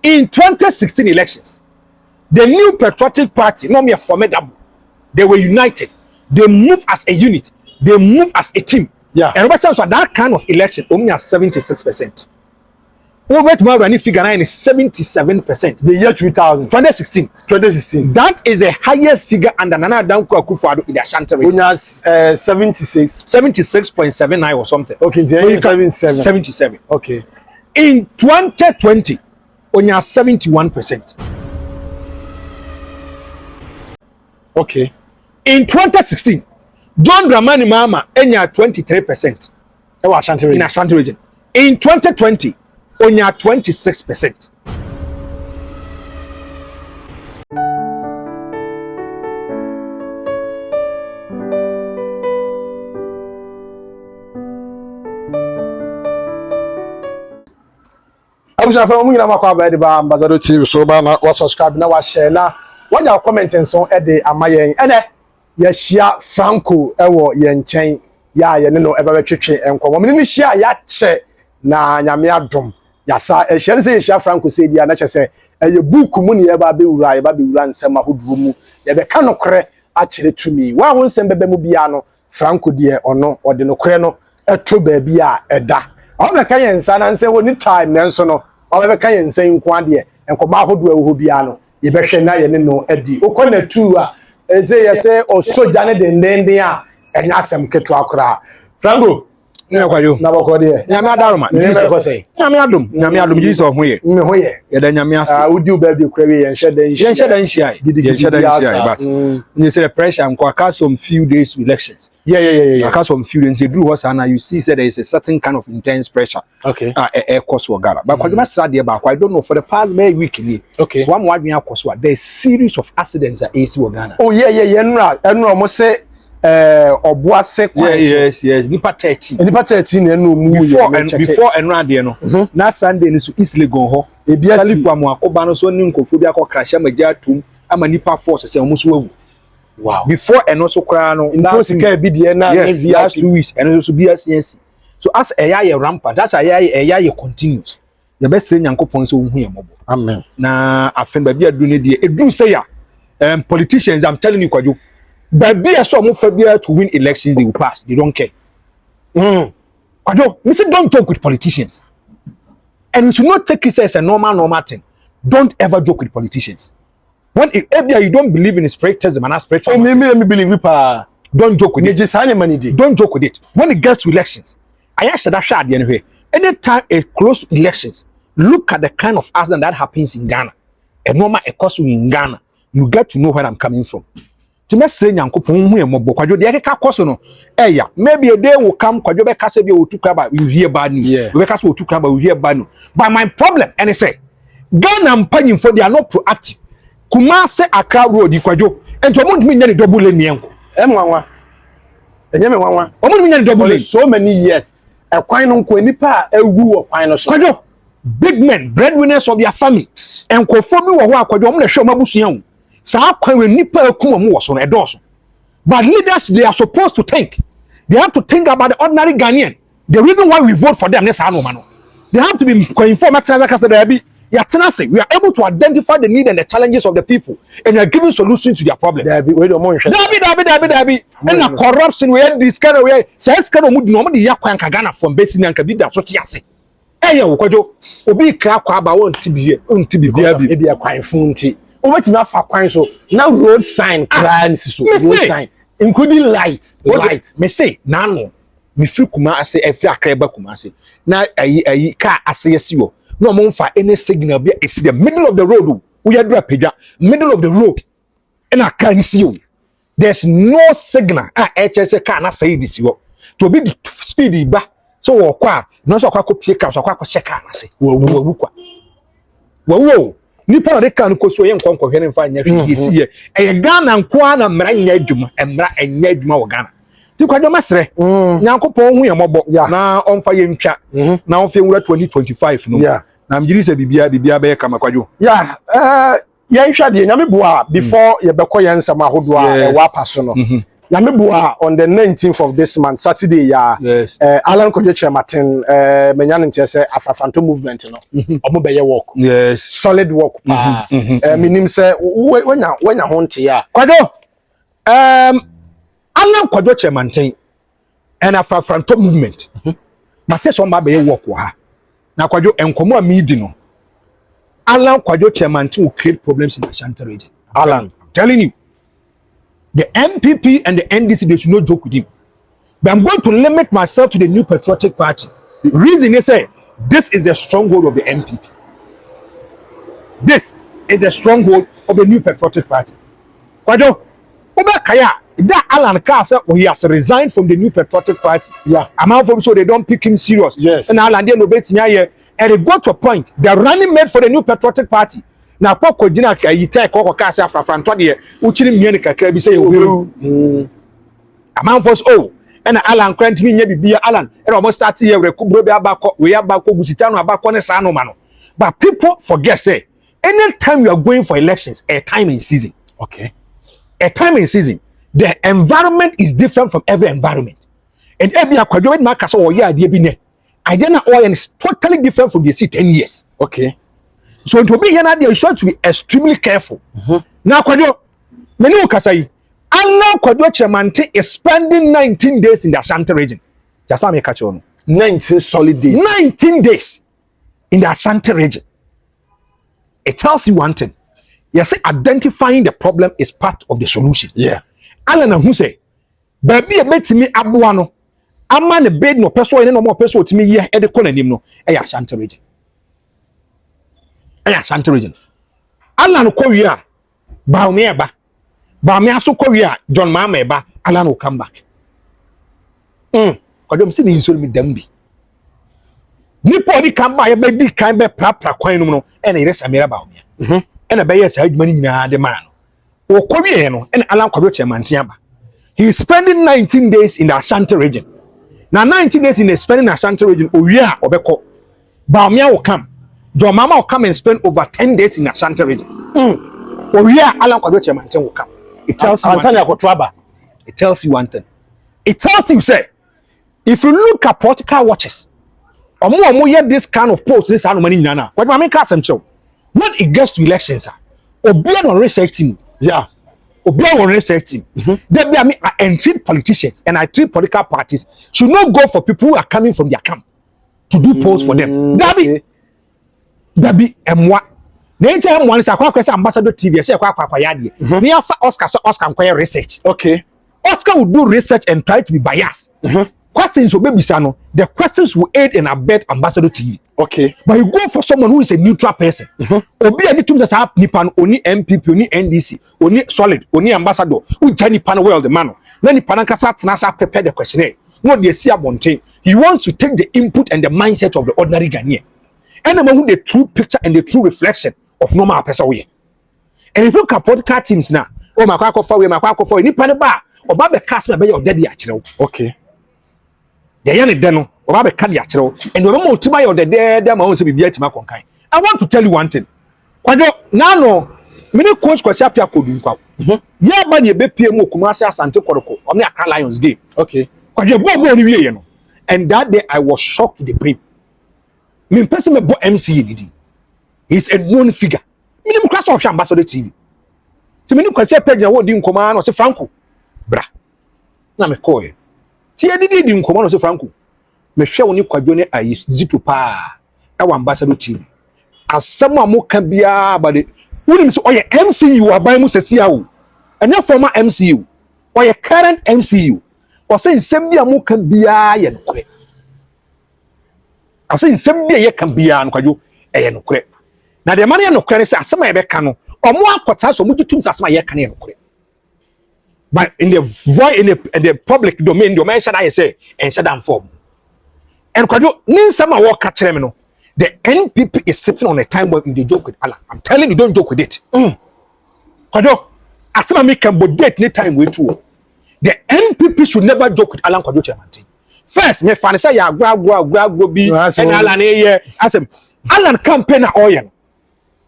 In 2016 elections, the new patriotic party, not mere formidable, they were united. They moved as a unit. They moved as a team. Yeah. And Robert Samson, that kind of election, only at 76%. Over tomorrow, any figure is 77%. The year 2000. 2016. 2016. That is the highest figure under Nana Danko Akufo-Addo in the Ashanti region. 76. 76.79 or something. Okay, 77. 77. Okay. In 2020, only 71%. Okay. In 2016, John Dramani Mahama enya 23%. Ashanti region. In Ashanti region. In 2020, only 26%. Abusha fa mu nyina makwa ba de ba ambassador TV so ba na wa subscribe na wa share na wa ja comment nso e de amayen ene ya hia Franko ewo ye nchen ya ye ne no e ba betwetwe enkomo me ni hia ya che na nyame adom ya sa e hia se hia Franko se dia na che se ye book mu ne ye ba be wura nsem ahoduro mu ye be ka nokre a kire tumi wa wo nsem bebe mu bia no Franko de ono ode nokre no eto ba bia eda o be ka ye nsa na nse woni time na nso no o be ka ye nsa nko de enkomo ahoduro ewo bia no ye be hwe na ye ne no edi okona tu a eze yese o soja ne dendenden a enya asem keto akora Franko na kwayo na bokode nyame adaroma nyame adom Jesus hoye me hoye ye da nyame ase udi ba bi kura we yen hyedan hia but you say the pressure am kwa some few days elections yeah some few days do what sana you see say there is a certain kind of intense pressure okay course we Ghana but kwa strade ba I don't know for the past week ni okay so am wadwen akoso there is series of accidents that AC we Ghana oh yeah enura mo say obuase kwa yes nipa 13 na no mu before enura de no na Sunday ni so East Legon ho California mu akoba no so ni nkofo bi akokrahya magia tum ama nipa force say omo so wawu wow before eno so kra no that ka bi de na last 2 weeks eno so bi asiansi so as eya rampant that's eya continuous the best nyankopon so hu yemobo amen na afen ba bi adu ne de edu say ya politicians I'm telling you kwajo baby so mo fabia to win elections they will pass they don't care kwajo me say don't joke with politicians and you should not take it as a normal thing. Don't ever joke with politicians. When you don't believe in spiritism and spiritual, me believe it. Don't joke with it. Don't joke with it. When it gets to elections, I said that shot anyway. Anytime it close to elections, look at the kind of accident that happens in Ghana. A normal occurs in Ghana, you get to know where I'm coming from. To me say nyankopon hu emobo kwajo de ka koso no maybe a day will come kwajo be kase bi otuka ba you hear bad news we kase otuka ba we hear bad news but my problem and say Ghana mpanyim for they are not proactive Kumasi Accra road kwajo ento mo ntimi nya ne double lane enko enwanwa enye me nwanwa o mo ntimi nya ne double lane so many years e kwan no nko nipa awu o kwan no so kwajo big men breadwinners of their family enkofo bi wo ho akwajo o mo na hwe o mabusuan wo sa kwa nipa akuma mu wo so no edoso but leaders they are supposed to think they have to think about the ordinary Ghanaian the reason why we vote for them they have to be informed we are able to identify the need and the challenges of the people and we are giving solutions to their problems and the corruption we had this kind of way says kind of no the yakwan Ghana from basing and be that so tiase kwajo obi kra kwa aba won tibi e bia kwan funti obetimi afa kwan so na road sign kran so road sign including light me say na no me free Kumasi efi Accra ba Kumasi na ayi car ase yesi wo no mo mfa any signal be is the middle of the road we are drapega middle of the road and I can see you there's no signal HS car na say this wo to be the speed ba so wo kwa no so kwa kopie car so kwa check car na say wo kwa wo nipa na de kan ko so ye nkonko hwe ne mfa nya hwe yesi ye Ghana nko na mra nya adwuma emra enya adwuma wo Ghana ti kwajo masre nyankopon hu ye mobo na onfa ye ntwa na onfa nwura 2025 no na mjiri se bibia be kama kwajo ye nhwa de nyame boa before ye bekọ ye nsam ahodo a wa paso no Yamibua on the 19th of this month, Saturday, yeah. Yes. Alan Kojo Martin, Menyan Chese, Afro movement, you know. Obey work. Yes. Solid work. Minim say, when you hunt ya. Kwado, Alan Kojo Martin, and Afro movement. Mate so mba be work wa. Na Kwado enkomo a meeting no. Alan Kojo Martin will create problems in the Ashanti region. Alan, I'm telling you. The NPP and the NDC, they should not joke with him. But I'm going to limit myself to the New Patriotic Party. The reason is this is the stronghold of the NPP. This is the stronghold of the New Patriotic Party. Kwado, that Alan Carr said he has resigned from the New Patriotic Party. Yeah. Among them, so they don't pick him serious. Yes. And Alan didn't obey here. And it got to a point. They're running mate for the New Patriotic Party. Na poko jina ka yita ko ka se afrafranto de uchiri mie ne kakra bi se oberu amanfos and Alan kwantimi nya bibia Alan e almost start here rekubro bi abako we abako gusita no abako ne sa no ma no. But people forget say anytime you are going for elections a time in season. Okay. A time in season, the environment is different from every environment. And every akwadwo ma ka so wo ya ade bi ne idea na oil is totally different from the 10 years. Okay. So to be here now, they should be extremely careful. Now, Kwadwo, many ukasai, Alan Kwadwo Chemante is spending 19 days in the Ashanti region. Just want me catch on. 19 solid days. 19 days in the Ashanti region. It tells you one thing. You say identifying the problem is part of the solution. Yeah. Alan who say, baby, a bet me abuano. A man a bed no person and no more person to me here at the corner no. Ashanti region. Ashanti region. Alan Korea, Baumeba, Baumiaso Korea, John Mameba, Alan will come back. I don't see the insult me dembi. Nipodi come by a baby kind be prapra coin and a rest Amira Baumia. And a bayer's head money in the man. O Koreano and Alan Korea Mantiaba. He is spending 19 days in the Ashanti region. Now 19 days in the spending Ashanti region, Oya Obeko. Baumia will come. Your mama will come and spend over 10 days in Ashanti region. Or yeah, Alan Kwadwo Mantin will come. It tells you it tells you one thing. It tells you, say, if you look at political watches, or more yet this kind of post, this kind of money, nana. What I mean, Cassim show. When it gets to elections, or be on research team, yeah, or be on research team. Then I mean, I entreat politicians and I treat political parties should not go for people who are coming from their camp to do polls for them. Dabi emwa na nche emwa ni sakwa kwese ambassador TV say kwa yade me afa Oscar nkwaya research. Okay. Oscar will do research and try to be biased. Questions will be no, the questions will aid and abet ambassador TV. Okay. But you go for someone who is a neutral person. Obi any tum say nipan oni NPP oni NDC oni solid oni ambassador who jani pan well the man na nipan kasa tena prepare the questionnaire no dey see abonten. He wants to take the input and the mindset of the ordinary Ghanaian. And among the true picture and the true reflection of normal person we. And if you look at podcast teams now, oh my for any paneba or babe cast me by your daddy actually. Okay. The young deno or babe can actually and we want to buy your dead them also be to my conkai. I want to tell you one thing. Kwado no many coach kwasi apia kodu nkwa. Yeah man ye be PM Kumasi Ashanti Koroko on the Accra Lions game. Okay. Kwado go ni wie no. And that day I was shocked to the brain. Me person me bo MC didi. He's a known figure. Me nem class of ambassador TV. So me nem kwase page na wo di nkoma no se Franko. Bra. Na me call e. Ti e di nkoma no se Franko. Me hwe woni kwadwo ne ayi zito pa. E wa ambassador TV. Asem a mo ka bia ba de. Woni so oye MCU aban mu sesia o. Anya former MCU. Oye current MCU. O se nsem bia mo ka bia ye nokore. I say some day you can be an quadro, a no cre. Now the money no credit as some becano, or more quarters or multitudes as my yakan. But in the void in the public domain, you mention I say, and said I'm form. And quadro, nin some walk at terminal. The NPP is sitting on a time where they joke with Allah. I'm telling you, don't joke with it. Quadro, as some make a bodate any time with you. The NPP should never joke with Alan Kwadwo Chemante. First, me fan say ya gwa bi and Alan here asem Alan campaign na oil.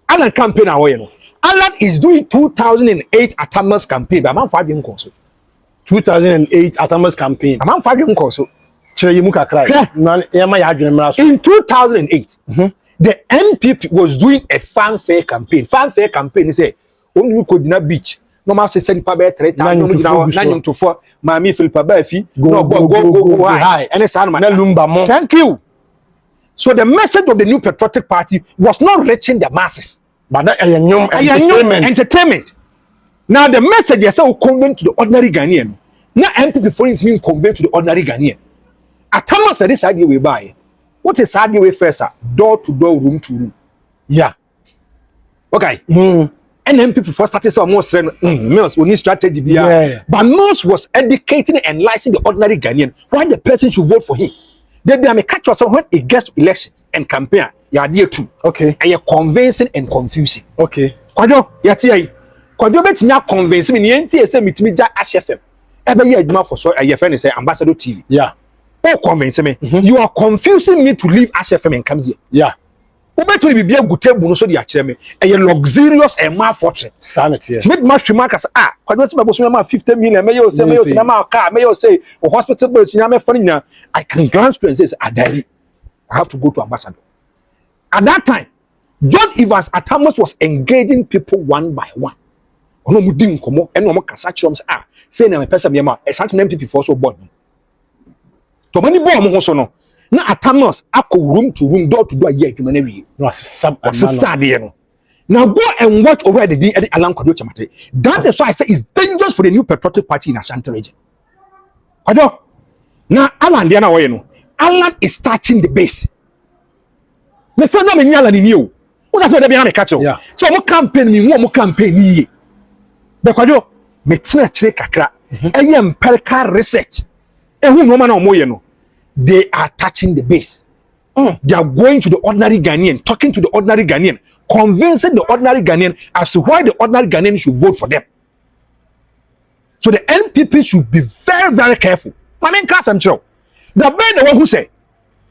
Alan campaign na oil. Alan is doing 2008 Atamas campaign, but man for being consul. 2008 Atamas campaign. I'm on 5 years so. In 2008, the NPP was doing a fanfare campaign. Fanfare campaign is say only you could not beach. No matter send pa be 3,000 to 4. Mami feel pa be fi. Go high. And it's man. Thank you. So the message of the New Patriotic Party was not reaching the masses, but that entertainment. Now the message is so convey to the ordinary Ghanaian. Now NPP for instance convey to the ordinary Ghanaian. At times this idea we buy. What is idea we first? Door to door, room to room. Yeah. Okay. And NPP first started some more Mills we need strategy. But Mills was educating and enlightening the ordinary Ghanaian why the person should vote for him. They be catch yourself when it gets to elections and campaign. You are there too. Okay. And you're convincing and confusing. Okay. Kwajo, yati Kwajo bet me convince me nti say metimi ja HFM. Ebe ye adwuma for so your friend say Ambassador TV. Yeah. Oh, convince me. You are confusing me to leave HFM and come here. Yeah. Ubet will be a good table no so di akire me. A luxurious and ma fortune. Sanity. To make much remark as Kwajo say me ma 50 million me you say ma car me you say hospital bills nya me funny na I can glance to and say Adali. I have to go to Ambassador. At that time, John Evans Atamos was engaging people one by one. Ono mudi nkomo eno mo kasa kyerem say na me pesa me ma Ashanti NPP for so board. To many boy mo so no. Na Atamos akọ room to room door to door ye adwuma na wie. No asesam asesade no. Now go and watch over the Alan Kwajo Chamate. That is why I say it's dangerous for the New Patriotic Party in Ashanti region. Kwajo. Now Alan dia na wo ye no. Alan is starting the base. Me friend no me nyala ni you. What say dey be na me catch you. So mo campaign me wo mo campaign ni. Be Kwajo me tena kire kakra. Eye empirical research. Ehu no ma na omo ye no. They are touching the base. They are going to the ordinary Ghanaian, talking to the ordinary Ghanaian, convincing the ordinary Ghanaian as to why the ordinary Ghanaian should vote for them. So the NPP should be very, very careful. I mean, class I'm sure. The man the one who say,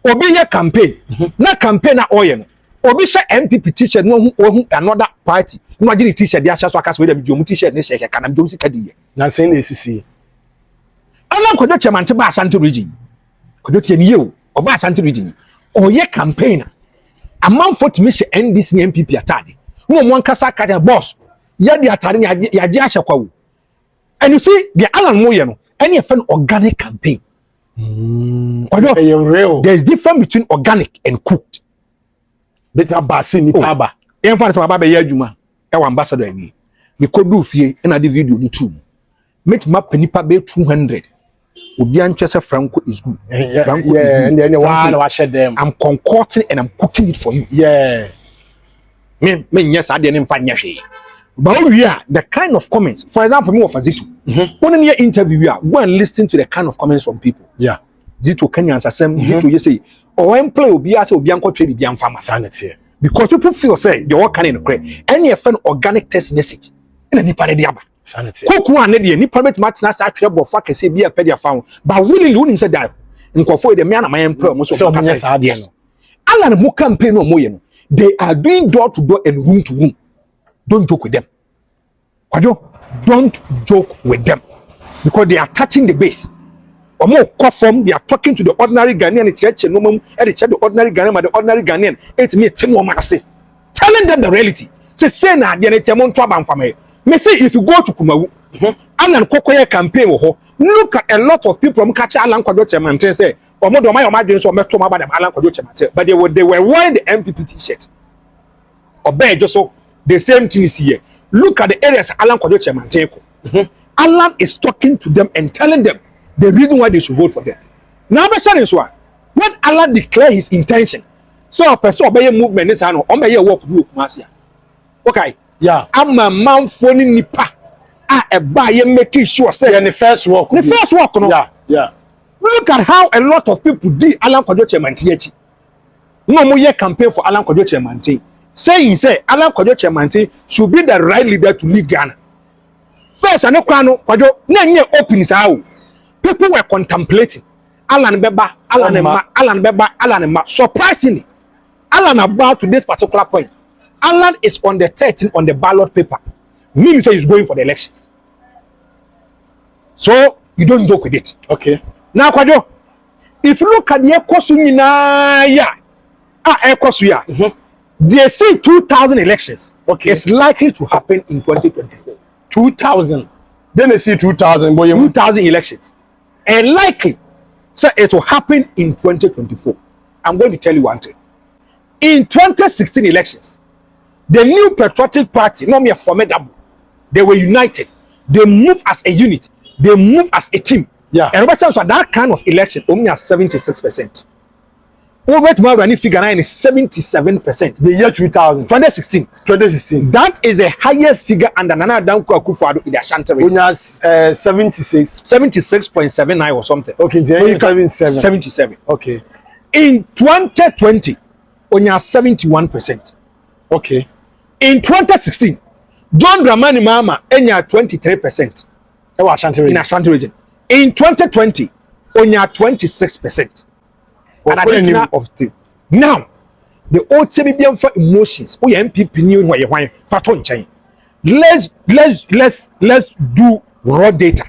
Obi your campaign, na campaign na oyen. Obi say NPP t-shirt no another party. Imagine the t-shirt dia so akas we dem jomu t-shirt ne sheke kana jomu sikadi. Na say na esisi. Alan Kwajo Chamate ba Ashanti region. Kwajo tie ni ye oba Ashanti region. Oye campaign. Amanfo timi she NDC NPP atade. No mo nkasa kaja boss. Ya di atade ya je ahekwa wo. And you see the Alan Moye no any an organic campaign. There's difference between organic and cooked. Better basi ni paba. En fa se baba ye adwuma e wa ambassador ani. Me kodu fie na de video ni tu. Make map nipa be 200. Obi antwe se Franco is good. Franco is good. And one wa share them. I'm concocting and I'm cooking it for you. Yeah. Me yes I didn't find hwe. But we are the kind of comments. For example, me of Zito. When in your interview, we are go and listen to the kind of comments from people. Yeah. Zito Kenyans asem Zito you say or employ obi ase obi anko trade bi amfama. Sanity. Because people feel say they all can in the any an organic text message. In nipa de aba. Sanity. Koku an de nipa met matna sa atwe bofa kese bi apedia found. But willingly wouldn't say that. Nkofo de me na my employer mo so kasa sa de no. Alan mo campaign no mo ye no. They are doing door to door and room to room. Don't joke with them. Kwajo, don't joke with them. Because they are touching the base. Or more conform, they are talking to the ordinary Ghanaian church and the ordinary Ghanaian, but the ordinary Ghanaian, it's me telling them the reality. Say na the Temon Traban family. Me say if you go to Kumawu, Alan Kokoye campaign, look at a lot of people from catch Alan Kwajo Chamate say, or more do my imagine so much to about them Alan Kwajo Chamate, but they were wearing the NPP t-shirt. Or bear just so the same thing is here. Look at the areas Alan Kwajo Chamate. Alan is talking to them and telling them the reason why they should vote for them. Now, when Alan declared his intention, so a person obey movement is an obey work do Kumasi. Okay, yeah, I'm a man phoning nipa. A buyer making sure say the first work. The first work, no? Yeah. Look at how a lot of people did Alan Kwajo Chamate. No more campaign for Alan Kwajo Chamate. Saying say Alan Kwajo Chamate should be the right leader to lead Ghana. First, I know Kwajo na open sao. People were contemplating Alan Beba, Alan Emma. Surprisingly, Alan about to this particular point. Alan is on the 13th on the ballot paper. Meaning he's going for the elections. So You don't joke with it. Okay. Now, Kwajo, if you look at the Ekosunina, they say 2000 elections. Okay. It's likely to happen in 2024. 2000. Then they see 2000. 2000 elections. And likely, so it will happen in 2024. I'm going to tell you one thing. In 2016 elections, the new patriotic party, not mere formidable, they were united. They moved as a unit. They moved as a team. Yeah. And for that kind of election, only at 76%. Over tomorrow, any figure 9 is 77%. The year 2000. 2016. 2016. That is the highest figure under Nana Danko Akufo-Addo in the Ashanti region. 76. 76.79 or something. Okay, so 77. 77. Okay. In 2020, only 71%. Okay. In 2016, John Dramani Mahama only 23%. In Ashanti region. In 2020, only 26%. And additional of the now the OTBBM for emotions. We NPP new why faton chain. Let's do raw data.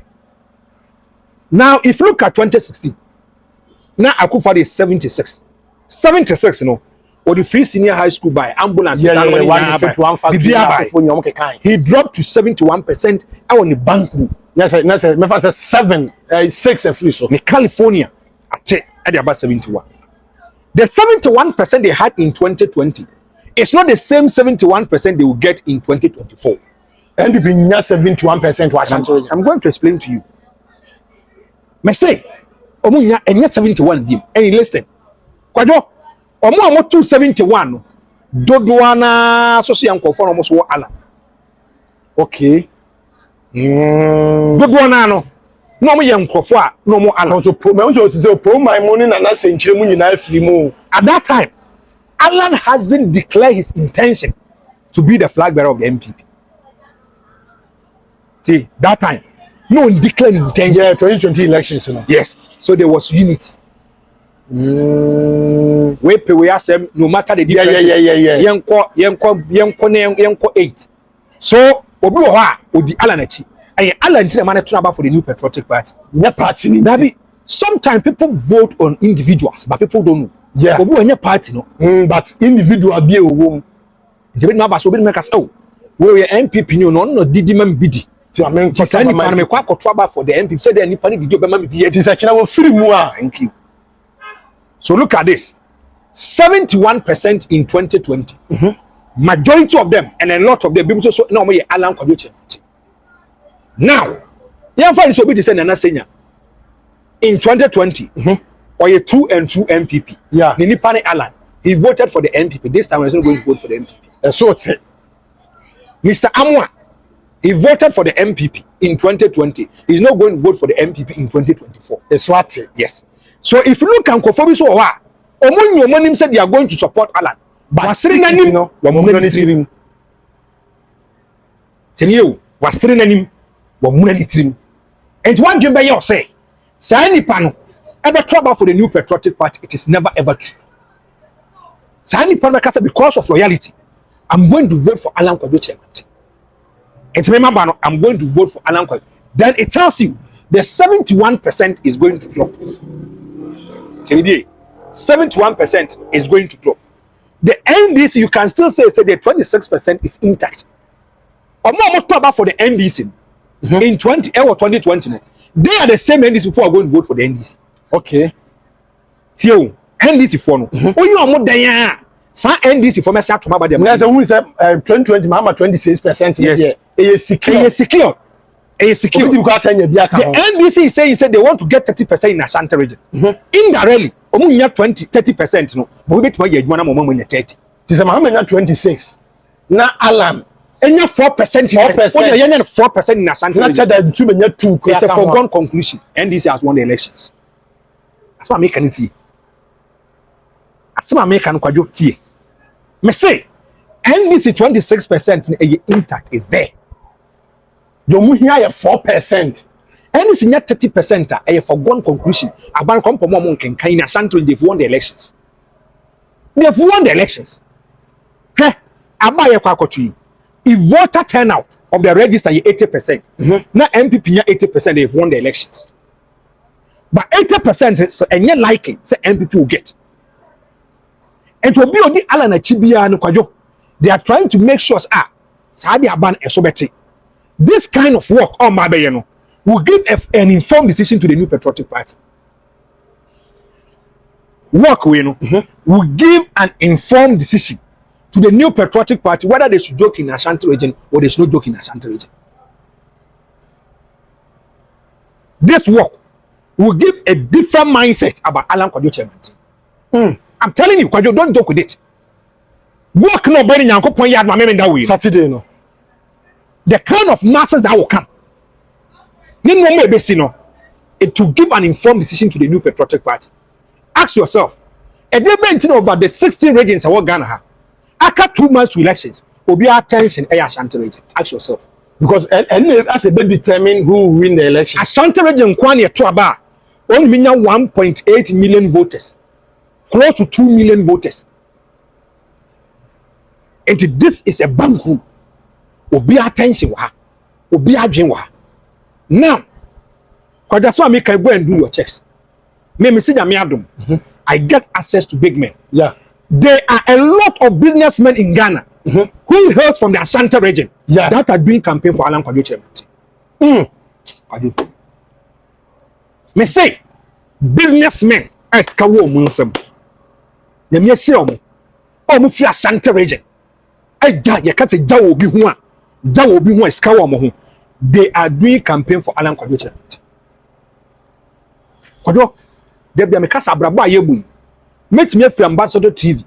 Now, if you look at 2016, now Akufo is 76. 76, you know, or the free senior high school by ambulance. He dropped to 71% on the bank. Yes, 7, 6 and free so. In California, at about 71. The 71% they had in 2020, it's not the same 71% they will get in 2024. NPP 71% to Ashanti. I'm going to explain to you. Mistake. Omunya enya 71 dim. And listen. Kwajo, omo 271 dodoana so so yankofo no mo so ala. Okay. Dodoana no. No mo yankofo a no mo ala. So me so say pro my money na senchire mu nyina afiri mu. At that time, Alan hasn't declared his intention to be the flag bearer of the NPP. See, that time, no one declared intention. Yeah, 2020 elections, you know. Yes. So there was unity. We ask them, no matter the difference. Yenko 8. So, Obi Oha, Odi Alanechi. And Alan Tina Manatuna for the new patriotic party. Yeah, party. Sometimes people vote on individuals, but people don't know. Yeah. Obi Oha party, no. But individual be a woman. The bit number so be make us oh. We NPP no didi man bidi. So I mean, for the NPP said the NPP did be man bidi. It is actually free more. Thank you. So look at this. 71% in 2020. Majority of them and a lot of them people so no me Alan Kwajo. Now, you find so be the same na senya. In 2020, or a 2 and 2 MPP. Yeah. Nini Alan. He voted for the NPP. This time he's not going to vote for the NPP. So it's Mr. Amwa, he voted for the MPP in 2020. He's not going to vote for the MPP in 2024. It's what? Yes. So if you look at Kofobi so wa, Omunyo Monim said they are going to support Alan. But Wasrinanim, Wamunanitrim. Tenio, Wasrinanim, Wamunanitrim. And one game by your say, Sani Pano, ever trouble for the new patriotic party, it is never ever true. Sani Pano because of loyalty. I'm going to vote for Alan Kwajo chairman. It's remember, I'm going to vote for Alan Kwajo. Then it tells you the 71% is going to drop. 71% is going to drop. The NDC, you can still say the 26% is intact. Or more talk for the NDC in 2020. They are the same NDC people are going to vote for the NDC. Okay. Tio, NDC for no. Oh, you are more than Sa NDC for me say atoma ba dem. Yes, who say 2020 Mama 26% here. Is secure. Secure. Because the NDC is saying he said they want to get 30% in Ashanti region. Indirectly, omunya 30% no. But we bet my adwuma na mo 30. Ti say Mama nya 26. Na Alan enya 4%. When you nya 4% in Ashanti region. Na chada two nya 2. It's a foregone conclusion. NDC has won the elections. That's what make it. That's what make an Kwajo tie. Me say NDC 26% intact is there. You hear 4%. NDC nya 30% a foregone conclusion. Aban kompo mo nken kan na Ashanti they've won the elections. They've won the elections. Hey, abaye kwa akotu. If voter turnout of the register is 80%, na MPP nya 80%, they've won the elections. But 80% so any likely say NPP will get. And to be on the Alan Chibia and Kwajo, they are trying to make sure Saudi Aban Esobeti. This kind of work on my bayano will give an informed decision to the New Patriotic Party. Work we know will give an informed decision to the New Patriotic Party whether they should joke in Ashanti region or they should not joke in Ashanti region. This work will give a different mindset about Alan Kwajo chairman. I'm telling you, Kwajo, don't joke with it. Work no better than Yankopon yard my that way. Saturday no. The kind of masses that will come. It will give an informed decision to the New Patriotic Party. Ask yourself, and they've been over the 16 regions of Ghana. After 2 months to elections, will be our tension in Ashanti region. Ask yourself. Because that's a bit determine who will win the election. Ashanti region, Kwani Tuaba, only 1.8 million voters. Close to 2 million voters. And this is a bank room. Will be our tension. Will be our dream. Now, because that's why I can go and do your checks. I get access to big men. Yeah. There are a lot of businessmen in Ghana who hail from the Ashanti region that are doing campaign for Alan Kwajo chairman. Me say businessmen as kawo munsem. Na me say omo fi Ashanti region. Aja ye ka say jawo obi ho a jawo obi ho eska wo mo ho. They are doing campaign for Alan Kwajo chairman. Kwajo de bia me kasa abrabo ayebu. Metime fi ambassador TV.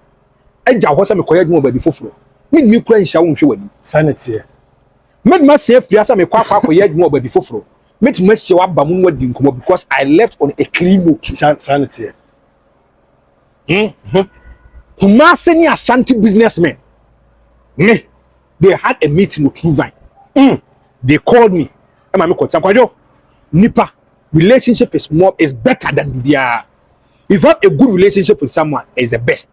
Aja ho say me koya dwuma badi foforo. Me kura nhia wo nhwe wani. Sanity. Metime say fi asa me kwa koya dwuma badi foforo. Metime say wa ba mu wadi nkomo because I left on a clean note. Sanity. Kumasi ni Ashanti businessmen. They had a meeting with TROÚBLÈ. They called me. Nipa, relationship is better than Bibia. If you have a good relationship with someone, it's the best.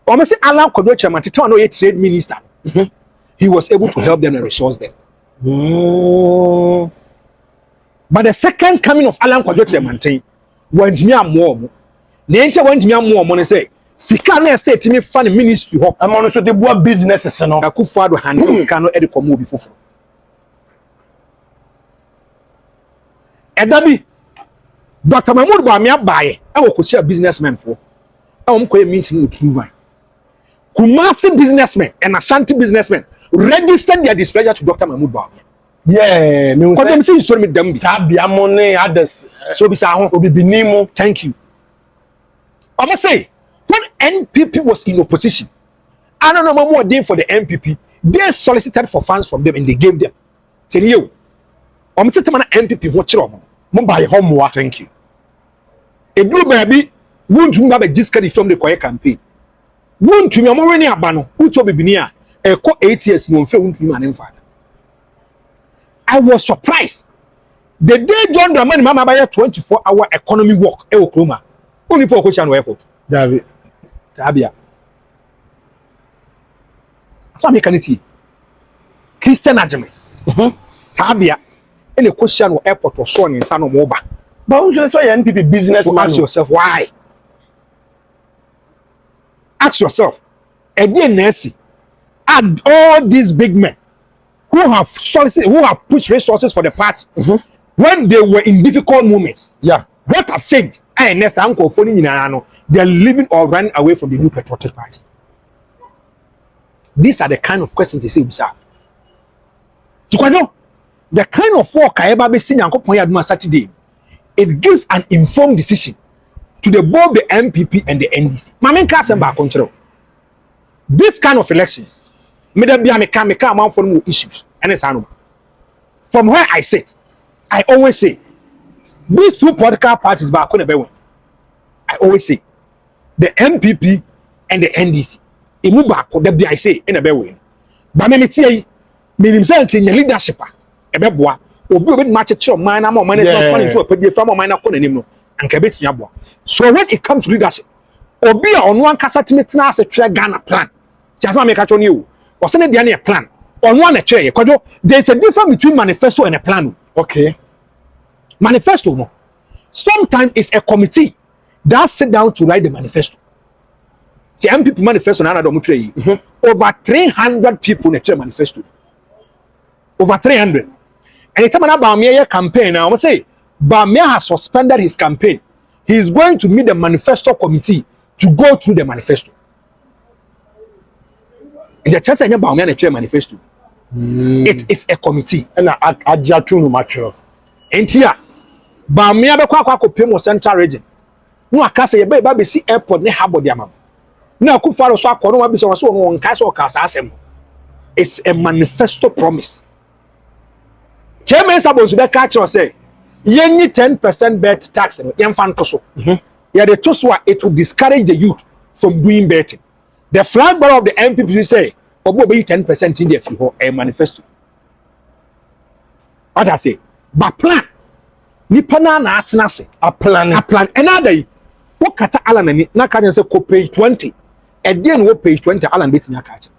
Almost Alan Kwajo chairman, a trade minister. He was able to help them and resource them. But the second coming of Alan Kwajo chairman, when you are more, nature when you are more money say, Sika na say to me fan ministry ho. I'm on so the boy businesses no. Akufado handle sika no e de komo bi foforo. Edabi Dr. Mahmoud Bami abaye e wo kosia businessmen fo. E wo mko meeting with TROÚBLÈ. Kumasi businessmen and Ashanti businessmen registered their displeasure to Dr. Mahmoud Bami. Yeah, me say you so me dambi. Tabia money others. So bi sa ho obi binimo. Thank you. I must say when NPP was in opposition, I don't know more day for the NPP. They solicited for funds from them and they gave them. Tell you, I'm saying to my NPP, what you want? Buy home. Thank you. A blue baby won't you have a discount from the quiet campaign? Won't you more any abano? Who told me near a 8 years no film man father? I was surprised. The day John Dramani Mama buy a 24-hour economy walk, Kroma. Only for question airport. David. Tabia. So me can see Christian Ajame. Tabia. Any question or airport or so in Sano Moba. But who's the NPP business man? Ask yourself why. Ask yourself. And then Nancy, add all these big men who have solicited, who have pushed resources for the party when they were in difficult moments. Yeah. What I said, they're living or running away from the New Patriotic Party. These are the kind of questions they say, bizarre. The kind of work I ever seen on Saturday, it gives an informed decision to both the NPP and the NDC. Mamen Kasemba control. This kind of elections, may there be a mechanical for issues. And it's from where I sit, I always say, these two political parties back on the way. I always say the NPP and the NDC. Imu back on the I say in a better way. But me say leadership. Ebeboa obi match it man am money money to a from mine akon anim no anka betia boa. So when it comes to leadership, obi a ono ankasa timetina as a try Ghana plan. Ti afa make atcho you. O se ne dia na plan. Ono na try kwajo there is a difference between manifesto and a plan. Okay. Manifesto no. Sometimes it's a committee that sit down to write the manifesto. The NPP manifesto na do mutwe over 300 people in the manifesto. Over 300. And the time na Bawumia campaign now, I say Bawumia has suspended his campaign. He is going to meet the manifesto committee to go through the manifesto. And the chance na Bawumia na manifesto. It is a committee. And ajatunu macho. Entia Bawumia be kwa kopem wo central region. No akase ye ba be si airport ne habo de amam. Na Akufo-Addo so akono wa bi so no nkai so ka asem. It's a manifesto promise. Chairman Sabonsu be catch us say yenni 10% bet tax yemfa nto so. Yeah, the toswa it will discourage the youth from doing betting. The flag bearer of the NPP say obo be 10% in the a manifesto. What I say? But plan. Nipa na atena se. A plan. Another what kata Alan ani na ka say ko page 20. E dey no page 20 Alan betimi aka ache.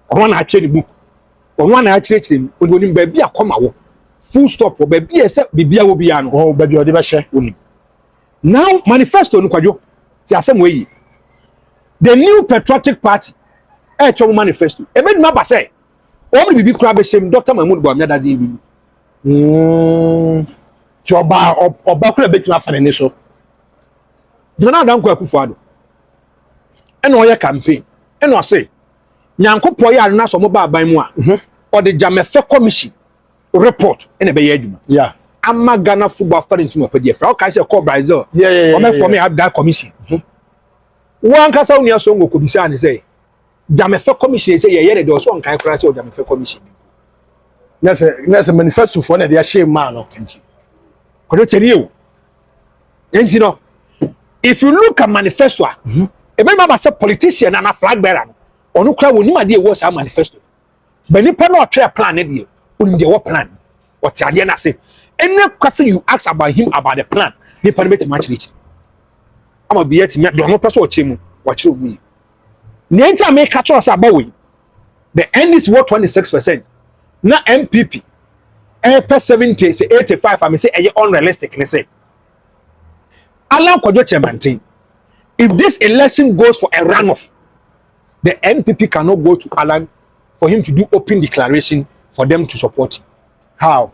Ono na ache ni book. Ono na ache ni oni ba bia koma wo. Full stop wo ba bia se bibia wo bia no. Oh, ba bi odi ba hye oni. Now manifesto no kwadwo. Ti asem we the new patriotic party manifesto. E be ma ba say o bibi kura be shem Dr. Mahmoud Bawumia dazi bibi. Oba kura betima fa ne so. Dona danko Akufo-Addo. Eno oye campaign. Eno say Nyankopɔ ya na so mo ba ban mu a. O de Jamefe commission report ene be ye adwuma. Yeah. Ama Ghana football federation mo pedi e fra o ka say call Brazil. Yeah. O me for me have that commission. One kasa unia so ngo komisa ni say Jamefe commission say ye de so nkai kra say o Jamefe commission. Nese manifesto for na de shame man no. Ko do teni o. Enti no. If you look at manifesto, e be ma say politician na flag bearer no. Onu kra woni ma de wo sa manifesto. But nipa no atwe plan na de. Oni de wo plan. What ade na say. Any question you ask about him about the plan, nipa no beti match reach. Ama be yet me do no person o chemu, wa kire omu. Nenta me catch us about we. The end is what 26%. Na NPP per 70 say 85 I say e unrealistic ne say. Allow Kwadwo Chairman. If this election goes for a runoff, the NPP cannot go to Alan for him to do open declaration for them to support him. How?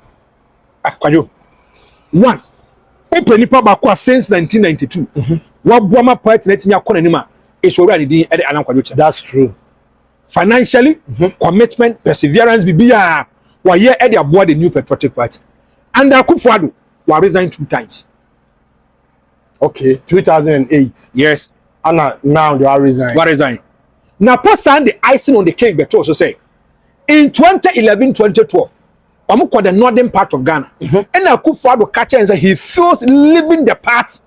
Kwadwo. One, open nipa bakwa since 1992. Wabwama party na timi akona nima is already din e Alan Kwadwo Chairman. That's true. Financially, commitment, perseverance, bibia wa ye e dey aboard the new patriotic party. And Akufo-Addo was resigned 2 times. Okay, 2008. Yes. And now they are resigned. What resign? Now, person the icing on the cake, but also say in 2011-2012, I'm called the northern part of Ghana. And Akufo-Addo catch and say he feels leaving the part.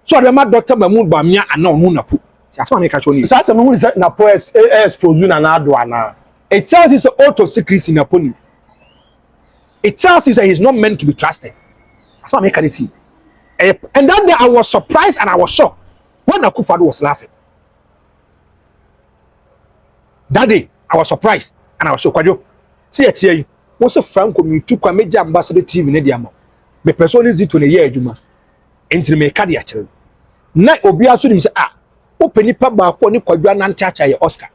So the man Dr. Mahmoud Bawumia and no Munapu. That's why I catch on you. Sasa Mahmoud say na poets expose na ado ana. It tells you the oath of secrecy in upon you. It tells you that he's not meant to be trusted. That's why I can see. And that day I was surprised and I was shocked when Akufo-Addo was laughing. That day I was surprised and I was shocked. Kwadwo, see it here. What's a Franko me took a major ambassador TV ne diamo. Me person is it to the year juma. Enti me ka dia kire. Na obi aso nim say open nipa ba ko ni Kwadwo anantacha ye Oscar.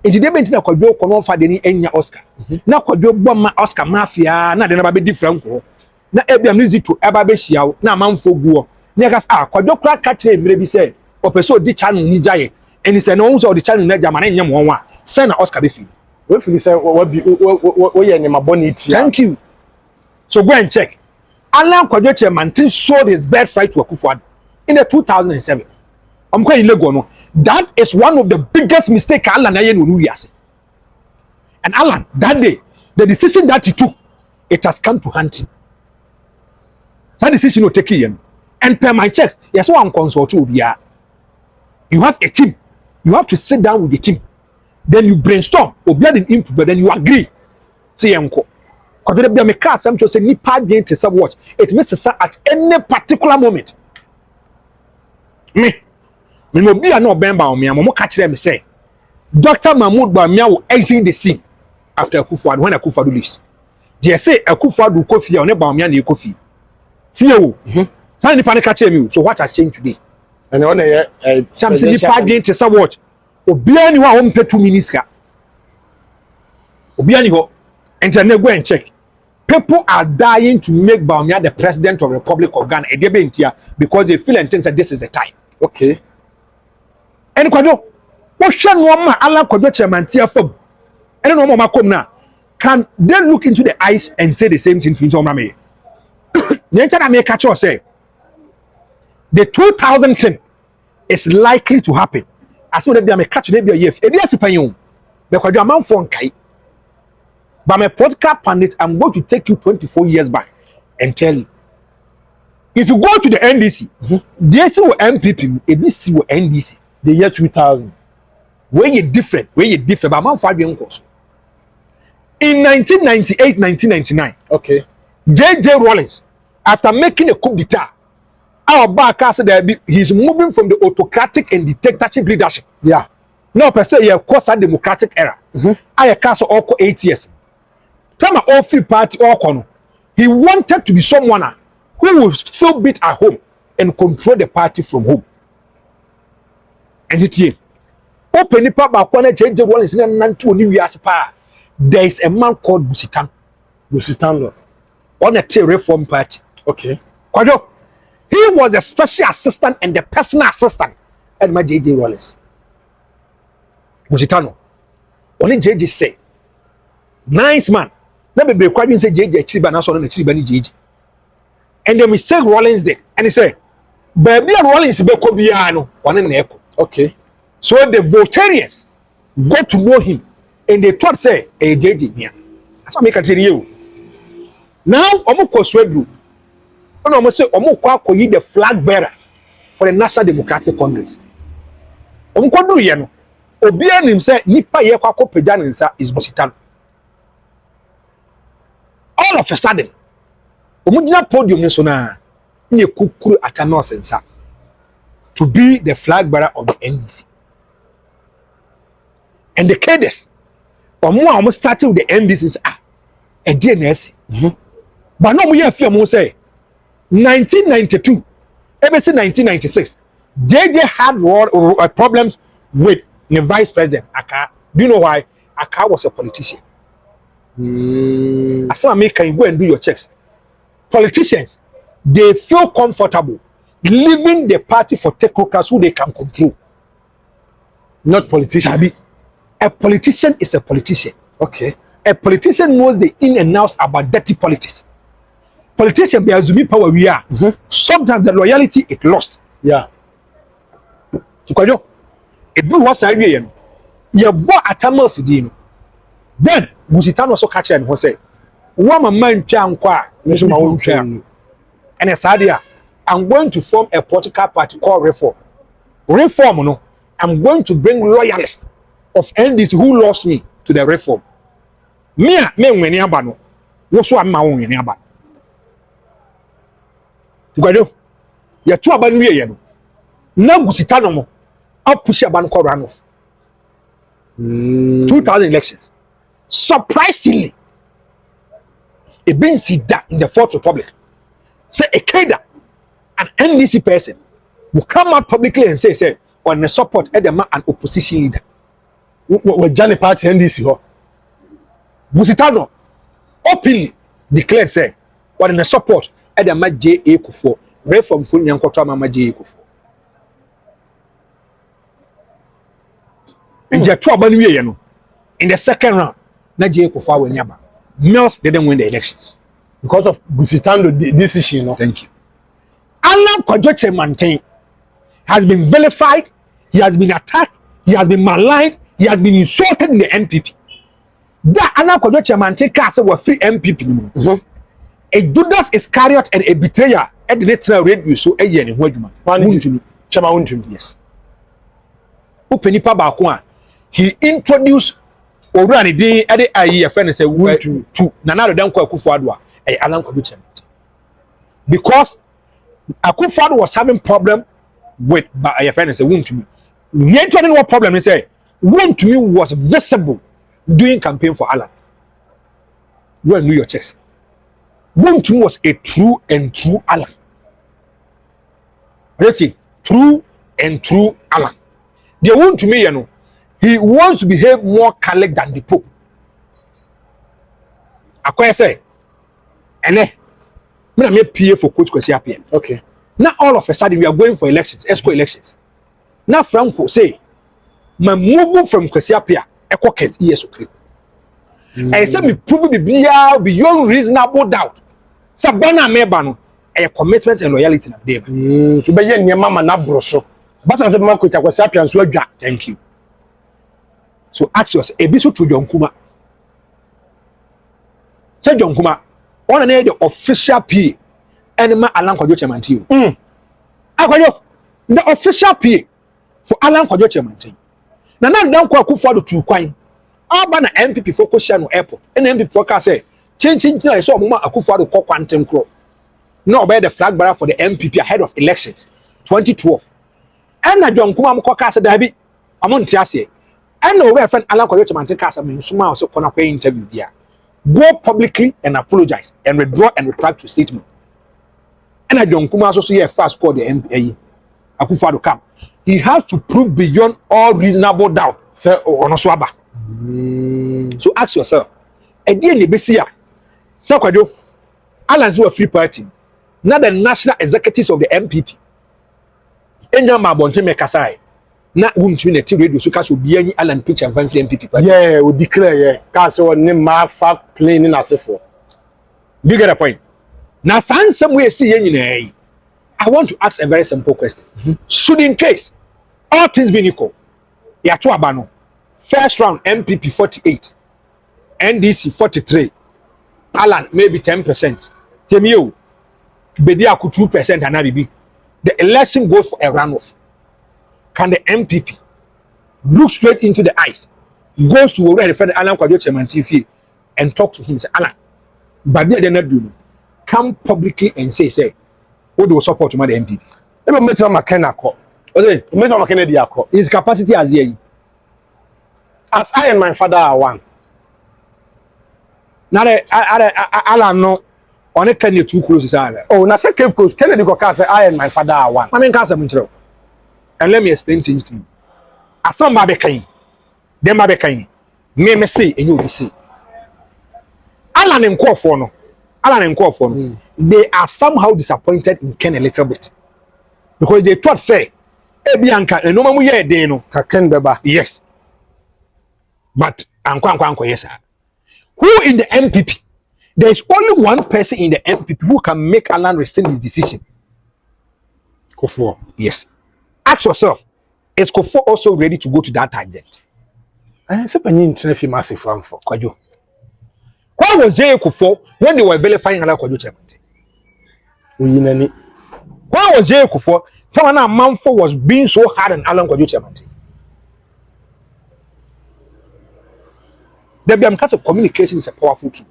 Enti de benti na Kwadwo ko no fa de ni enya Oscar. Na Kwadwo bɔ ma Oscar mafia na de na ba be di Franko. Na ebiam ni zito eba be hia na amanfo guo. Na gas Kwadwo kra ka kire mire bi say opeso di channel ni jaye. Eni say no so di channel na jama na nyam won wa. Say na Oscar be fi. We feel say we ye nyama boni tia. Thank you. So go and check. Alan Kwadwo Chairman sold his birthright to Akufo-Addo in the 2007. I'm quite illegal no. That is one of the biggest mistakes Alan aye no wiase. And Alan, that day, the decision that he took, it has come to haunt him. That decision will take him. And per my checks, yes, one consult to be. You have a team. You have to sit down with the team. Then you brainstorm, or blood and input, but then you agree. See, uncle. Because there be a car, some say ni part gain to some watch. It misses at any particular moment. Me no be no bemba on me. I'm catch them say, Dr. Mahmoud Bawumia will exit the scene after Akufo-Addo when Akufo-Addo leaves. They say Akufo-Addo kofi on Bawumia ni kofi. Tio. Tani nipa ne catch me. So what has changed today? And on a Cham say nipa again to say what? Obia ni wa pay 2 minutes ka. Obia ni ho. And then go and check. People are dying to make Bawumia the president of the Republic of Ghana. Because they feel and think that this is the time. Okay. And kwado, what shall no man Allah kwado chairman tia fob. And no more come now. Can they look into the eyes and say the same thing to me? Nyenta me catch us say the 2010 is likely to happen. As well as they catch the be yef. E dey sipanyo. Be kwado amanfo nkai. But my podcast pundit, I'm going to take you 24 years back and tell you. If you go to the NDC, they see what NPP, ABC what NDC, the year 2000. Where you different, but I'm 5 years old. In 1998, 1999, okay, J.J. Rawlings, after making a coup d'etat, our back said that he's moving from the autocratic and dictatorship leadership. Yeah. Now, per se, of course, a democratic era. I castle all 8 years. Time all free party or corner. He wanted to be someone who will still be at home and control the party from home. And it here. Open the pub when change the world is not to new year's power. There is a man called Busitan. Busitando. On a reform party. Okay. Kwajo. He was a special assistant and the personal assistant at my J.J. Wallace. Busitano. Only J.J. say. Nice man. Now be required say JJ Chiba na so na Chiba ni JJ. And the mistake Rawlings did. And he said, baby Rawlings be ko bia no, one na eko. Okay. So the Voltarians got to know him and they thought say JJ nia. That's what make tell you. Now omo ko swedru. Ono omo say omo ko akoyi the flag bearer for the National Democratic Congress. Omo ko duru ye no. Obi anim say nipa ye kwa akopagya ne nsa is Busitano. All of a sudden, omujina podium ni so na nye kukuru atama osensa to be the flag bearer of the NDC. And the cadres, omo started with the NDC a DNS. But no we fear mo say 1992, ever since 1996, JJ had problems with the vice president Aka. Do you know why? Aka was a politician. As I make can go and do your checks. Politicians, they feel comfortable leaving the party for technocrats who they can control. Not politicians. A politician is a politician. Okay. A politician knows the in and outs about dirty politics. Politicians be assuming power we are. Sometimes the loyalty is lost. Yeah. Because it do what side we are. You bought a tamas dino. Then Busitano also catch and was say, "Woman man chan kwa, my own chair." And I said, "I'm going to form a political party called Reform. Reform, no. I'm going to bring loyalists of NDC who lost me to the Reform. Me when yabano, also I'm my own in yaba. You you're too about me, you know. Now Busitano mo, I'll push a ban called runoff. 2000 elections. Surprisingly, a being sit that in the Fourth Republic, say a cadre, an NDC person will come out publicly and say, on the support Edema an opposition leader. What Johnny Party NDC? Busitano openly declared, say, on the support Edema J.A. Kufo, reform for Nyankotra Mama J.A. Kufo. And the trouble in the second round. J.A. Kufo Wenyaba. Mills didn't win the elections Because of Busitando decision. No? Thank you. Alan Kwajoche Mantin has been vilified, he has been attacked, he has been maligned, he has been insulted in the NPP. That Alan Kwajoche Mantin cast were free NPP. A Judas Iscariot and a betrayer at the natural radio so a year in Wajuma. Yes. Upenipa Bakwa, he introduced Orani Day at the year friend say we to Nanado Danko Akufo-Addo a Alan Kwajoche. Because Akufo-Addo was having problem with a friend and say wound to me. What problem he say wound to me was visible doing campaign for Alan. Go and do your checks. Bontum was a true and true Alan. Ready? True and true Alan. They want to me, you know, he wants to behave more colleague than the Pope. I say, and then, when I make PA for Coach Kwesi. Okay. Now all of a sudden we are going for elections, ESCO elections. Now Franco say, my move from Kwesi Appiah, Echo Kent years okay. I say me prove be beyond reasonable doubt. Sabana mebano a commitment and loyalty na dey. To be yen nyama ma na broso. Basa se ma Coach Kwesi Appiah nso adwa. Thank you. So ask yourself, ebiso to John Kuma. Say John Kuma, on the official PA. Enema Alan Kwadwo Chairmanti. Akwadwo, the official PA for Alan Kwadwo Chairmanti. Na dan kwa Akufo-Addo tu kwan. Aba na NPP focus no airport. And NPP focus say, change na so mo Akufo-Addo ko kwantem kro. No obey the flag bearer for the NPP ahead of elections 2012. And na John Kuma mo ko ka say dabi, amonti ase. And no we friend Alan Kwadwo Chairmanti ka say me suma so kona kwa interview dia. Go publicly and apologize and withdraw and retract your statement. And I don't come also see a fast call the MPA. Akufo-Addo come. He has to prove beyond all reasonable doubt. Say Onoswaba. So ask yourself, again the BCA. So Kwadwo, Alan's a free party. Not the national executives of the NPP. Enya mabonte mekasai. Na wunti na ti radio so ka so bia ni Alan picture and free NPP party. Yeah, we declare yeah. Ka so ne ma fa plane na asefo. Do you get a point? Now, some way see I want to ask a very simple question. Should in case all things being equal, Abano, first round MPP 48, NDC 43, Alan maybe 10%, Temio, Bediaku 2% and Nabibi. The election goes for a runoff. Can the MPP look straight into the eyes, goes to where the friend Alan Kwadwo Chairmanti and talk to him, say, Alan, but they not do. Come publicly and say, what do you support to my MPP? Ebe metra makena ko. Okay, Metra makena dia ko. his capacity as here. As I and my father are one. Now, Alan no, on a can you too close to Oh, na say Cape Coast, Kennedy go say I and my father are one. I mean, Casa Montreal. And let me explain things to you. I found Babekain. Then Babekain. Me say, and you will say. Alan and Kofono. Alan and Kofono. They are somehow disappointed in Ken a little bit. Because they thought, say, Bianca, and no mamu ye de no. Ken Beba. Yes. But, Anko, yes, sir. Who in the NPP? There is only one person in the NPP who can make Alan rescind his decision. Kofo. Yes. Ask yourself, is Kofo also ready to go to that tangent? Se panyin trefi massive Frankfurt. Kwadwo. Why was J. Kofo when they were verifying Alan Kwadwo Chairmanti? Why was J. Kofo when Manfo was being so hard on Alan Kwadwo Chairmanti? The because of communication is a powerful tool.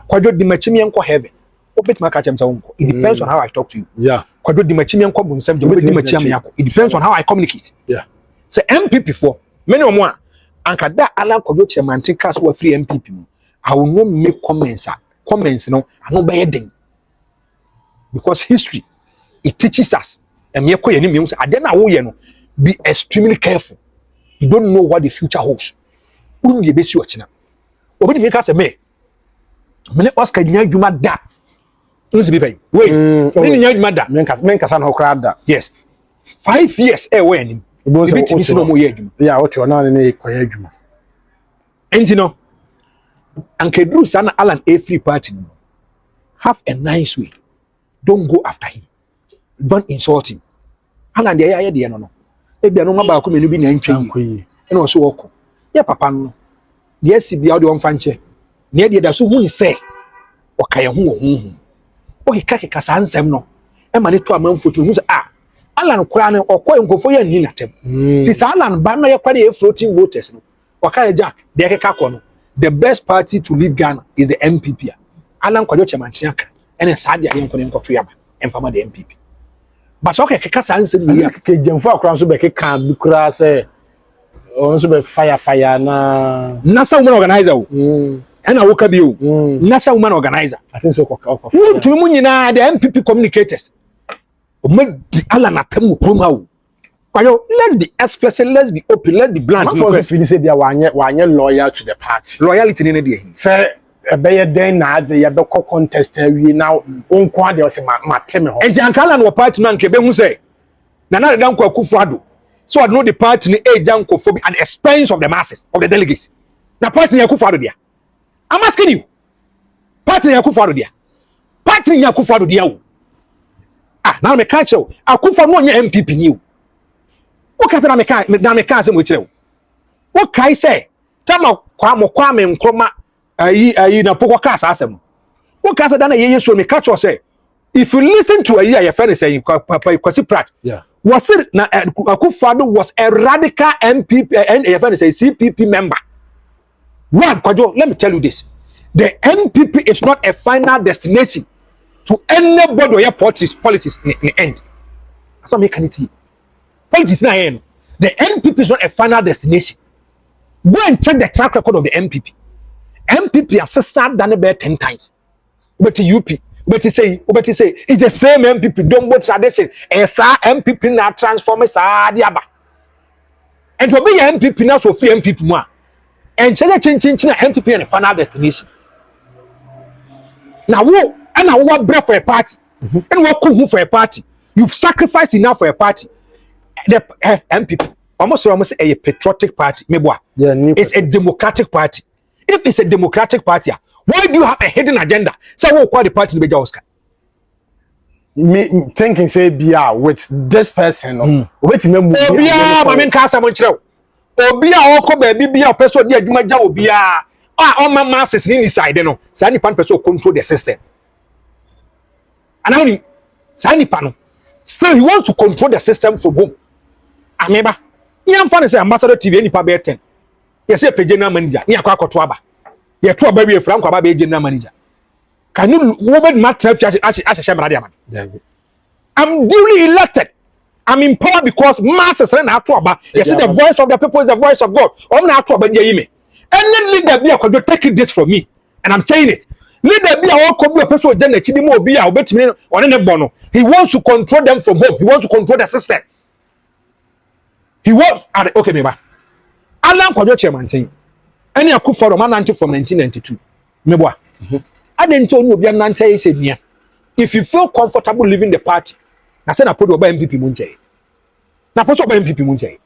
Kwadwo di machimi enko heaven. Obet maka chemsa unko. It depends on how I talk to you. Yeah. Kwadwo di machimi enko bunsem je obet di machimi yako. It depends on how I communicate. Yeah. So MPP for many of more anka da Alan Kwadwo Chairmanti cast were free MPP. I will not make comments. Comments, no, I no be heading. Because history, it teaches us. And me koye ni me say ade na wo ye no, be extremely careful. You don't know what the future holds. Unu ye besi ochina. Obi dey ka say me Oscar nya dwuma da. Unu be pay. Wait. Me nya dwuma da. Men kasa no kra da. Yes. 5 years we anim. Obi ti no mo ye dwuma. Yeah, what you na ne koye dwuma. Enti no Anke Drew Sana Alan A free party. Have a nice way. Don't go after him. Don't insult him. Alan de ya de no. Ebia no maba ko menu bi na ntwe. E no so woko. Ya papa no. De asi bia de wonfa nche. Na de da so hu ni se. Okaye hu hu. O keka sa ansem no. E ma ne to amanfoto hu se Alan kura ne okoye nkofo ya ni natem. This Alan ba no ye kwade e floating voters no. Okaye Jack de keka ko no. The best party to lead Ghana is the NPP. Alan Kwadwo Chairmanti aka. Ene saade ayen ko ne nkoto yaba. Enfama the NPP. But okay keka sa ansem ni ke jemfo akran so be keka bi kura se on so be fire na sa woman organizer o. and I woke up you. Nasa woman organizer. I think so. The NPP communicators. Let's be explicit, let's be open, let's be blunt. I'm also feeling say they are one loyal to the party. Loyalty in the say a better then na the abeko contest we now on kwa de say mateme ho. And Jankala no party man kebe hu say na na dan kwa Akufo-Addo. So I know the party ni jankophobia at the expense of the masses, of the delegates. Na party ni Akufo-Addo dia. I'm asking you. Party ni Akufo-Addo dia. Party ni Akufo-Addo dia. Now me catch you. Akufo no nya NPP ni. What can I make some with you? What can I say? Tama kwame nkroma ayi na poko kasa asem. What can I say na ye show me catch you say? If you listen to a year your friend saying Kwasi Pratt. Yeah. Was it na Akufo-Addo was a radical NPP and your friend say CPP member. One, Kwajo, let me tell you this. The NPP is not a final destination to anybody or your politics in the end. That's not making it. Politics na end. The NPP is not a final destination. Go and check the track record of the NPP. NPP has started done about 10 times. But the UP, but you say, it's the same NPP. Don't go tradition. Esa NPP now transform sa diaba. And to be NPP now so few NPP more. And change NPP and a final destination. Now who and now what breath for a party and what cool for a party. You've sacrificed enough for a party. The NPP almost a patriotic party. Yeah, it's a democratic party. If it's a democratic party, why do you have a hidden agenda? So what call the party to be Oscar? Me thinking say bia with this person. Wait me move. Obia, my men cast someone chill. Obia, oko baby, bia person dey adwuma ja obia. All my masses ni side no. Say any pan person control the system. And now ni say any pan. Still he wants to control the system from home. Ameba. He am fan say ambassador TV any pa be 10. He say pe general manager. Ni akwa akoto aba. Ye to aba we Franko aba be general manager. Can you woman matter I'm duly elected. I'm in power because masses and aba. You see the voice of the people is the voice of God. I'm not aba me. Any leader be could take this from me. And I'm saying it. Leader be a could be a person then chidimo be a bet me on any bono. He wants to control them from home. He wants to control the system. He wants okay, maybe. Alan Kwajo chairman thing. Any Akufo-Addo man from 1992. Meboa. I didn't tell you be nante said near. If you feel comfortable leaving the party, I said I put over NPP Munjay. Now put over NPP Munjay.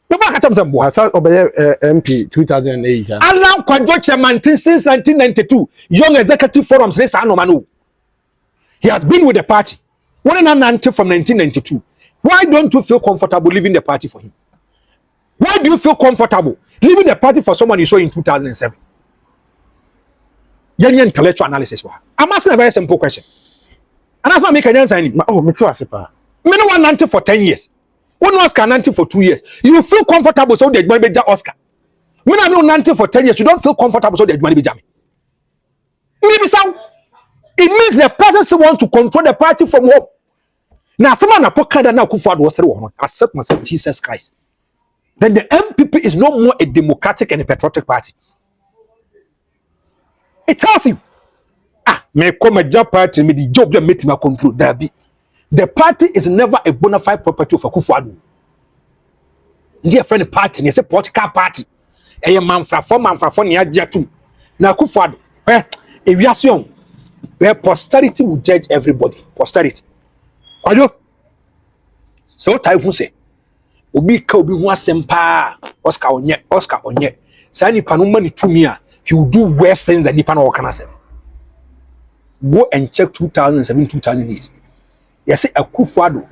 No matter some boy. I saw over MP 2008. Alan Kwajo chairman since 1992. Young executive forums this Manu. He has been with the party. One and nante from 1992. Why don't you feel comfortable leaving the party for him? Why do you feel comfortable leaving the party for someone you saw in 2007? Your intellectual analysis. I'm asking a very simple question. And that's not make an answer. Oh, me too, Asipa. Me no one Nanti for 10 years. One Oscar Nanti for 2 years. You feel comfortable so that you be Oscar. Me no Nanti for 10 years. You don't feel comfortable so that you be Jamie. Maybe so. It means the person wants to control the party from home. Now, someone na pokada na Akufo-Addo was one. Accept myself, Jesus Christ. Then the NPP is no more a democratic and a patriotic party. It tells you, me come a job party, me the job that make me control. The party is never a bona fide property of Akufo-Addo. Dear friend, party, it's a political party. A man for near Jatu. Now Akufo-Addo, if you are young, where posterity will judge everybody. Posterity. Kwajo. So type who say, Obi ka obi hu asempa Oscar onye. Say nipa no money to me he will do worse things than nipa no can say. Go and check 2007, 2008. Yes, say Akufo-Addo,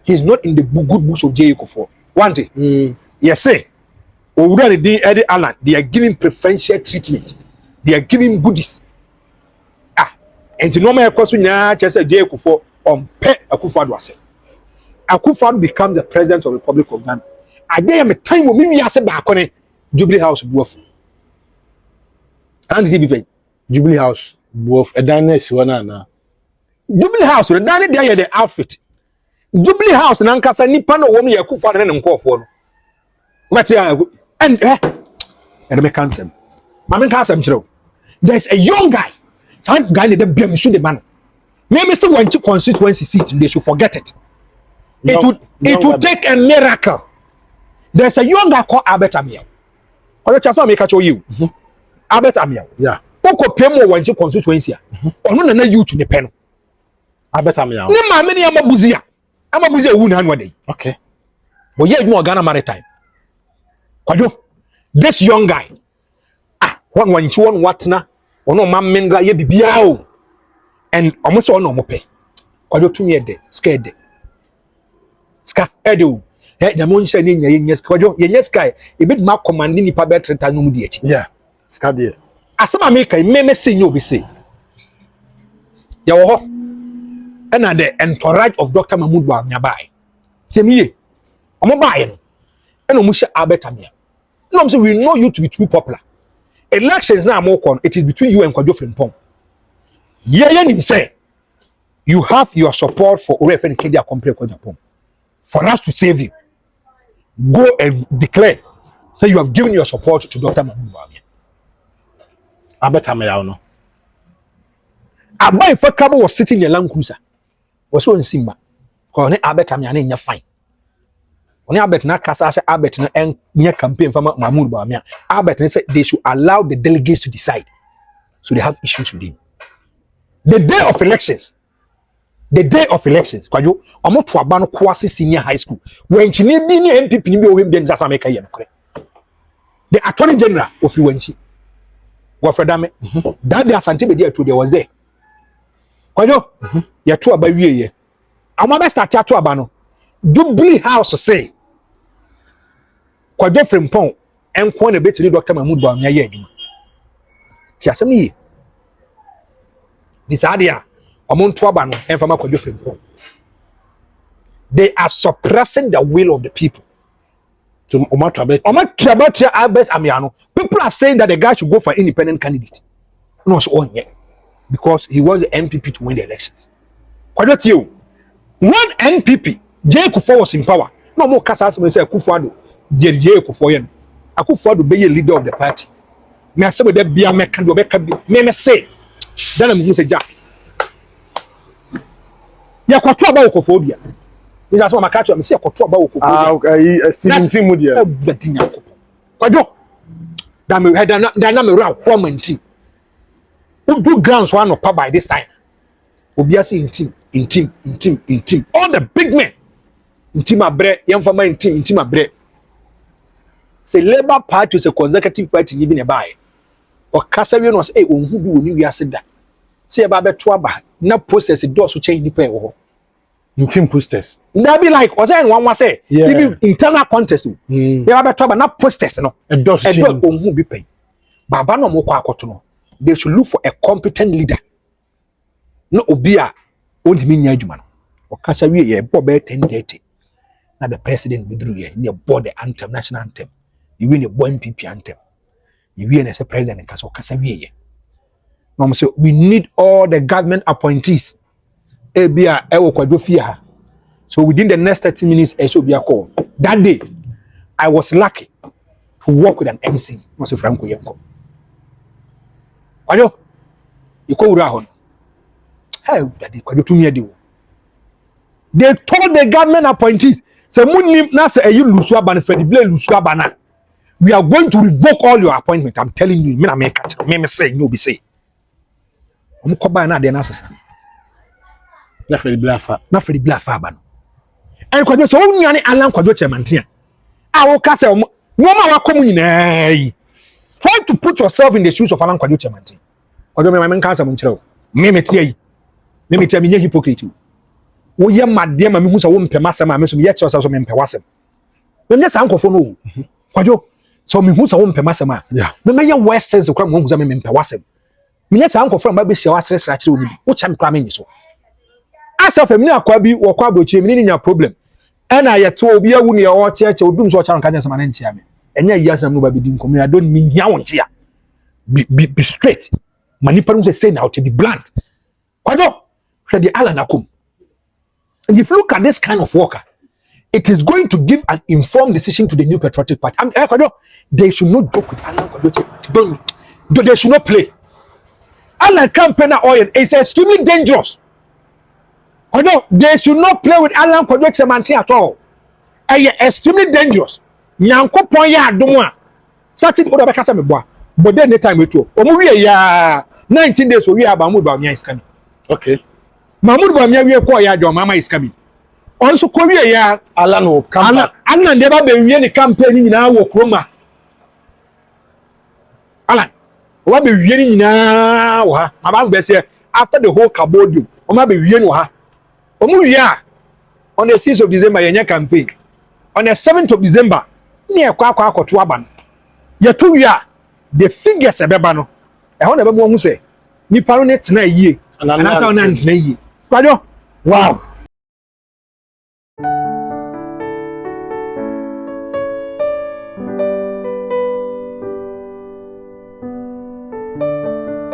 he's not in the good books of J. Kufuor. One thing. Yes, say, Owura the Eddie Allen, they are giving preferential treatment. They are giving goodies. And to normal question, just say J. Kufuor on pay Akufo-Addo ase. Akufo-Addo becomes the president of the Republic of Ghana. I dey am a time when me ase back on Jubilee House buof. And the be Jubilee House buof a dynasty one na. Jubilee House the dynasty dey the outfit. Jubilee House na nkasa nipa no wo me Akufo-Addo ne nkofo no. What and me cancel. Ma me cancel mchiro. There's a young guy. Some guy that be so the man. Maybe still want to constituency seat, they should forget it. It would take a miracle. There's a young guy called Albert Amiel. Or just not make a show you. Albert Amiel. Yeah. Oko pemo want to constituency. Or no na you to the pen. Albert Amiel. Ne ma many amabuzia. Amabuzia won one day. Okay. But yet more Ghana maritime. Kwajo, this young guy. One what na? Ono mammenga ye bibia. And almost all no mope. Kwajo to me de, scared de. Ska edo. Hey, the moon said in yes, kwajo, yes guy. A bit more commanding the public return. Yeah. Ska de. Asama make a meme say you be say. Yawo. And at the entourage of Dr. Mahmoud Bawumia. Temiye. Omo bae no. And omo hye Albert Amiel. No, say we know you to be too popular. Elections now more con. It is between you and Kwajo Frimpong. Yeah, him say you have your support for OFN Kedia Compre Kwajo. For us to save you, go and declare. Say you have given your support to Dr. Mahmoud Bawumia. Albert Amiel no. Abai Fakabo was sitting in a Land Cruiser. Was so in Simba. Because Albert Amiel in your fine. When Albert na kasa say Albert na near campaign for Mahmoud Bawumia. Albert said they should allow the delegates to decide. So they have issues with him. The day of elections, Kwajo, omo to aba no Kumasi Senior High School. When chi ne bi ni NPP ni bi o him dem just make ye no kore. The Attorney General of Wenchi. Wafredame. That day Ashanti be there too, there was there. Kwajo, ya to aba wie ye. Amo be start to aba no. Jubilee House say Kwajo Frimpong enko na betiri Dr. Mahmoud Bawumia ye adwuma. Ti asem ni this idea, they are suppressing the will of the people. Albert Amiano. People are saying that the guy should go for independent candidate. No, it's on yet. Because he was the NPP to win the elections. What you? One NPP, J. Kufuor was in power. No more Casas will say Kufuor, J. Kufuor. Kufuor be a leader of the party. May I say with that be a mechanic? May say. Then I'm going to say Jack. Ya kwa aba okophobia. Ni aso makacho am say kwa aba okophobia. Okay, Steven Timudia. Kwajo. Da me head na me ra kwamenti. Udu grounds one up by this time. Obiase in team. All the big men. In team abre, yemfama in team abre. Say Labour Party is a consecutive party living a buy. Or Casavian was a who do we said that. Say about to aba na process doors to change the pay in team posters. That be like was one was say internal contest. They about to aba na posters no. And doors change who be pay. Baba no mo kwa akoto no. They should look for a competent leader. No obia old minya adwuma no. O kasa wie ye bo be 10:30. Na the president withdrew here near board the anthem, national anthem. You win a NPP anthem. You win as a president kasa o kasa wie ye. No, so we need all the government appointees. Ebia ewo Kwajo fia. So within the next 30 minutes, Esobia call. That day, I was lucky to work with an MC. Was Franko Yenko. Kwajo, you call Rahon. Hey, Daddy, Kwajo to me. They told the government appointees, say Munim Nasa a you Luswaban, Freddy Blay Luswabana. We are going to revoke all your appointment. I'm telling you, me make catch. Me say, no be say. Omukoba na de na sesa na Freddy Blafa ba no en Kwajo so onwane Alan Kwajo chairmantia a wo ka se no ma wa komu nyina yi try to put yourself in the shoes of Alan Kwajo chairmantia Kwajo me man kansa mo nkyerɛ me metia yi me metia me nye hypocrite wo ye made ma me hu so wo mpema asɛm a me so me ye kyerɛ so me mpɛ wasɛm me nye sa nkofo no Kwajo so me hu so wo mpema asɛm a me ye worst sense kwa mo hu so me mpɛ wasɛm Minya sa anko from ba hia wasresra kire oni bi wo cham kra menyi so asa family akwa bi wo kwa abrochie mini nya problem ena ye to obi awu ne o cheche odum so charon kanya sama na nchia me enya yi asam no ba bi din komi adon mi hia won chia be straight manipa no say now to be blunt Kwajo hwe di Alan akom. And if you look at this kind of worker, it is going to give an informed decision to the New Patriotic Party. They should not joke with Alan Kwajo. They should not play. Alan campaign oil is extremely dangerous. Although they should not play with Alan Kodwo Semanti at all. Extremely dangerous. Nyankopon ya adom a certain order bekasa me boa. But then the time we to. Omo wie ya 19 days we Mahmoud Bawumia is coming. Okay. Mahmoud Bawumia we ko ya John Mama is coming. Also ko wie ya Alan will come back. Alan never be wie ni campaign ni na wo kroma. Alan what be wie ni na wo ha. Mama be say after the whole Kabodium, Oma be wie ni wo ha. Omo wie on the 6th of December yenya campaign. On the 7th of December, near Kwakwa Kotuaban. Ye 2 year, the figures a bebano. I want to say, Niparonet na ye, and I'm not ye. Wow.